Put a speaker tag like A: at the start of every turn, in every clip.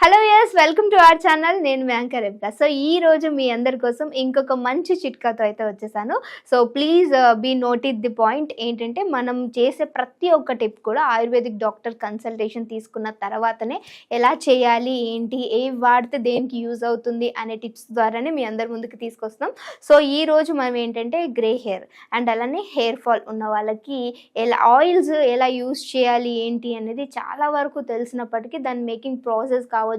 A: Hello yes welcome to our channel. నేను మీ anchor రేబికా. So ఈ రోజు మీ అందరి కోసం ఇంకొక మంచి చిట్కాతో అయితే వచ్చేసాను. So please be noted the point. ఏంటంటే మనం చేసే ప్రతి ఒక్క టిప్ కూడా ఆయుర్వేదిక్ డాక్టర్ కన్సల్టేషన్ తీసుకున్న తర్వాతనే ఎలా చేయాలి, ఏంటి, ఏం వాడితే దేనికి యూజ్ అవుతుంది అనే టిప్స్ ద్వారానే మీ అందరి ముందుకు తీసుకొస్తాం. సో ఈ రోజు మనం ఏంటంటే గ్రే హెయిర్ అండ్ అలానే హెయిర్ ఫాల్ ఉన్న వాళ్ళకి ఆయిల్స్ ఎలా యూజ్ చేయాలి ఏంటి అనేది చాలా వరకు తెలిసినప్పటికీ దాని మేకింగ్ ప్రాసెస్ కావచ్చు,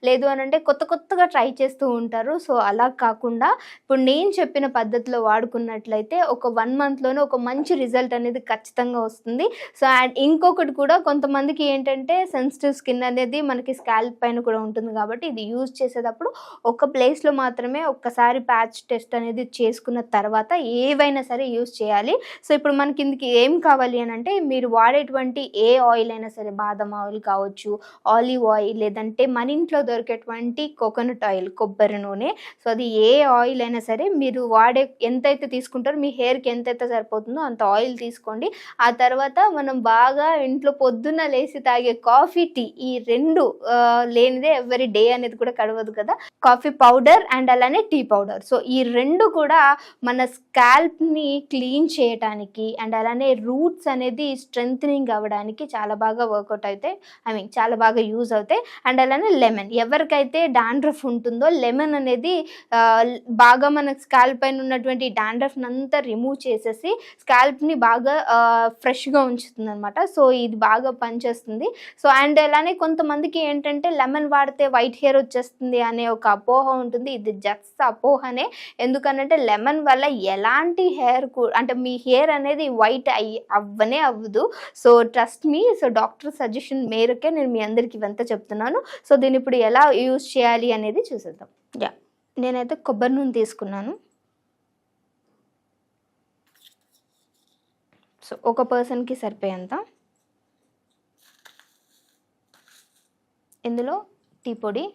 A: లేదు అని అంటే కొత్తగా ట్రై చేస్తూ ఉంటారు. సో అలా కాకుండా ఇప్పుడు నేను చెప్పిన పద్ధతిలో వాడుకున్నట్లయితే ఒక 1 monthలోనే ఒక మంచి రిజల్ట్ అనేది ఖచ్చితంగా వస్తుంది. సో అండ్ ఇంకొకటి కూడా, కొంతమందికి ఏంటంటే సెన్సిటివ్ స్కిన్ అనేది మనకి స్కాల్ప్ పైన కూడా ఉంటుంది కాబట్టి ఇది యూజ్ చేసేటప్పుడు ఒక ప్లేస్లో మాత్రమే ఒక్కసారి ప్యాచ్ టెస్ట్ అనేది చేసుకున్న తర్వాత ఏవైనా సరే యూజ్ చేయాలి. సో ఇప్పుడు మనకి ఇందుకు ఏం కావాలి అని అంటే, మీరు వాడేటువంటి ఏ ఆయిల్ అయినా సరే, బాదం ఆయిల్ కావచ్చు, ఆలివ్ ఆయిల్, లేదంటే మన ఇంట్లో దొరికేటువంటి కోకోనట్ ఆయిల్, కొబ్బరి నూనె. సో అది ఏ ఆయిల్ అయినా సరే మీరు ఎంతైతే తీసుకుంటారో, మీ హెయిర్కి ఎంతైతే సరిపోతుందో అంత ఆయిల్ తీసుకోండి. ఆ తర్వాత మనం బాగా ఇంట్లో పొద్దున్న లేసి తాగే కాఫీ, టీ, ఈ రెండు లేనిదే ఎవరి డే అనేది కూడా గడవదు కదా. కాఫీ పౌడర్ అండ్ అలానే టీ పౌడర్. సో ఈ రెండు కూడా మన స్కాల్ప్ని క్లీన్ చేయడానికి అండ్ అలానే రూట్స్ అనేది స్ట్రెంథనింగ్ అవ్వడానికి చాలా బాగా వర్కౌట్ అవుతాయి. చాలా బాగా యూజ్ అవుతాయి. అండ్ అలానే లెమన్, ఎవరికైతే డాండ్రఫ్ ఉంటుందో లెమన్ అనేది బాగా మన స్కాల్ప్ పైన ఉన్నటువంటి డాండ్రఫ్ని అంతా రిమూవ్ చేసేసి స్కాల్ప్ని బాగా ఫ్రెష్గా ఉంచుతుంది అనమాట. సో ఇది బాగా పనిచేస్తుంది. సో అండ్ అలానే కొంతమందికి ఏంటంటే లెమన్ వాడితే వైట్ హెయిర్ వచ్చేస్తుంది అనే ఒక అపోహ ఉంటుంది. ఇది జస్ట్ అపోహనే. ఎందుకనంటే లెమన్ వల్ల ఎలాంటి హెయిర్ అంటే మీ హెయిర్ అనేది వైట్ అవ్వనే అవ్వదు. So trust me. So doctor suggestion మేరకే నేను మీ అందరికి ఇవంతా చెప్తున్నాను. సో దీన్ని ఇప్పుడు ఎలా యూజ్ చేయాలి అనేది చూసేద్దాం. నేనైతే కొబ్బరి నూనె తీసుకున్నాను. సో ఒక పర్సన్కి సరిపోయేంత. ఇందులో టీ పొడి,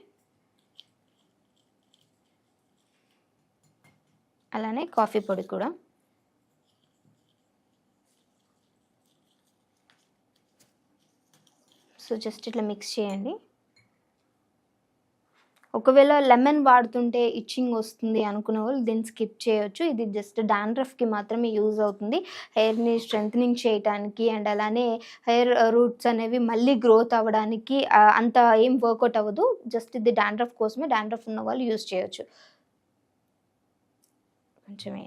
A: అలానే కాఫీ పొడి కూడా. సో జస్ట్ ఇట్లా మిక్స్ చేయండి. ఒకవేళ లెమన్ వాడుతుంటే ఇచ్చింగ్ వస్తుంది అనుకునే వాళ్ళు దీన్ని స్కిప్ చేయొచ్చు. ఇది జస్ట్ డాండ్రఫ్కి మాత్రమే యూజ్ అవుతుంది. హెయిర్ని స్ట్రెంథనింగ్ చేయడానికి అండ్ అలానే హెయిర్ రూట్స్ అనేవి మళ్ళీ గ్రోత్ అవ్వడానికి అంత ఏం వర్కౌట్ అవ్వదు. జస్ట్ ఇది డాండ్రఫ్ కోసమే. డాండ్రఫ్ ఉన్న వాళ్ళు యూజ్ చేయొచ్చు. కొంచెమే.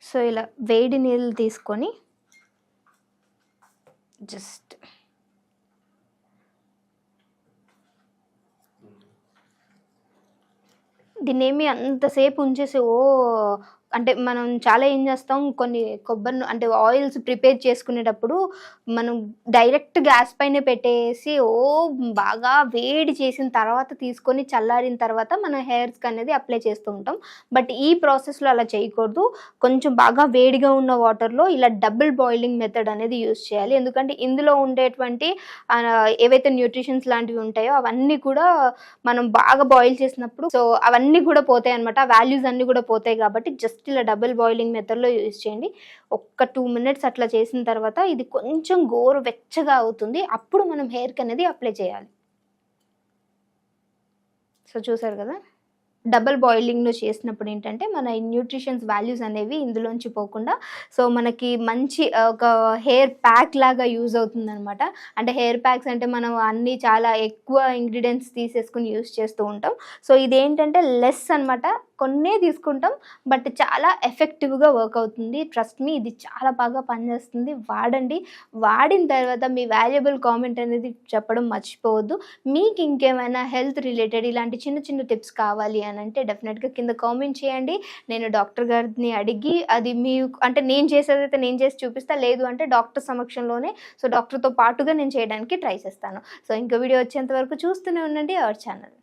A: సో ఇలా వేడి నీళ్ళు తీసుకొని జస్ట్ దీన్నేమి అంతసేపు ఉంచేసి అంటే మనం చాలా ఏం చేస్తాం, కొన్ని అంటే ఆయిల్స్ ప్రిపేర్ చేసుకునేటప్పుడు మనం డైరెక్ట్ గ్యాస్ పైన పెట్టేసి బాగా వేడి చేసిన తర్వాత తీసుకొని చల్లారిన తర్వాత మన హెయిర్స్కి అనేది అప్లై చేస్తూ ఉంటాం. బట్ ఈ ప్రాసెస్లో అలా చేయకూడదు. కొంచెం బాగా వేడిగా ఉన్న వాటర్లో ఇలా డబుల్ బాయిలింగ్ మెథడ్ అనేది యూజ్ చేయాలి. ఎందుకంటే ఇందులో ఉండేటువంటి ఏవైతే న్యూట్రిషన్స్ లాంటివి ఉంటాయో అవన్నీ కూడా మనం బాగా బాయిల్ చేసినప్పుడు సో అవన్నీ కూడా పోతాయి అనమాట. వాల్యూస్ అన్నీ కూడా పోతాయి. కాబట్టి జస్ట్ ఇలా డబుల్ బాయిలింగ్ మెథడ్లో యూజ్ చేయండి. ఒక్క 2 minutes అట్లా చేసిన తర్వాత ఇది కొంచెం గోరు వెచ్చగా అవుతుంది. అప్పుడు మనం హెయిర్కి అనేది అప్లై చేయాలి. సో చూసారు కదా, డబల్ బాయిలింగ్లో చేసినప్పుడు ఏంటంటే మన న్యూట్రిషన్స్ వాల్యూస్ అనేవి ఇందులోంచి పోకుండా సో మనకి మంచి ఒక హెయిర్ ప్యాక్ లాగా యూజ్ అవుతుంది అనమాట. అంటే హెయిర్ ప్యాక్స్ అంటే మనం అన్నీ చాలా ఎక్కువ ఇంగ్రీడియంట్స్ తీసేసుకుని యూజ్ చేస్తూ ఉంటాం. సో ఇదేంటంటే లెస్ అనమాట. కొన్నే తీసుకుంటాం బట్ చాలా ఎఫెక్టివ్గా వర్క్ అవుతుంది. ట్రస్ట్ మీ, ఇది చాలా బాగా పనిచేస్తుంది. వాడండి. వాడిన తర్వాత మీ వాల్యుబుల్ కామెంట్ అనేది చెప్పడం మర్చిపోవద్దు. మీకు ఇంకేమైనా హెల్త్ రిలేటెడ్ ఇలాంటి చిన్న టిప్స్ కావాలి అని అంటే డెఫినెట్గా కింద కామెంట్ చేయండి. నేను డాక్టర్ గారిని అడిగి అది మీకు అంటే నేను చేసేదైతే నేను చేసి చూపిస్తా, లేదు అంటే డాక్టర్ సమక్షంలోనే సో డాక్టర్తో పాటుగా నేను చేయడానికి ట్రై చేస్తాను. సో ఇంకో వీడియో వచ్చేంత వరకు చూస్తూనే ఉండండి అవర్ ఛానల్.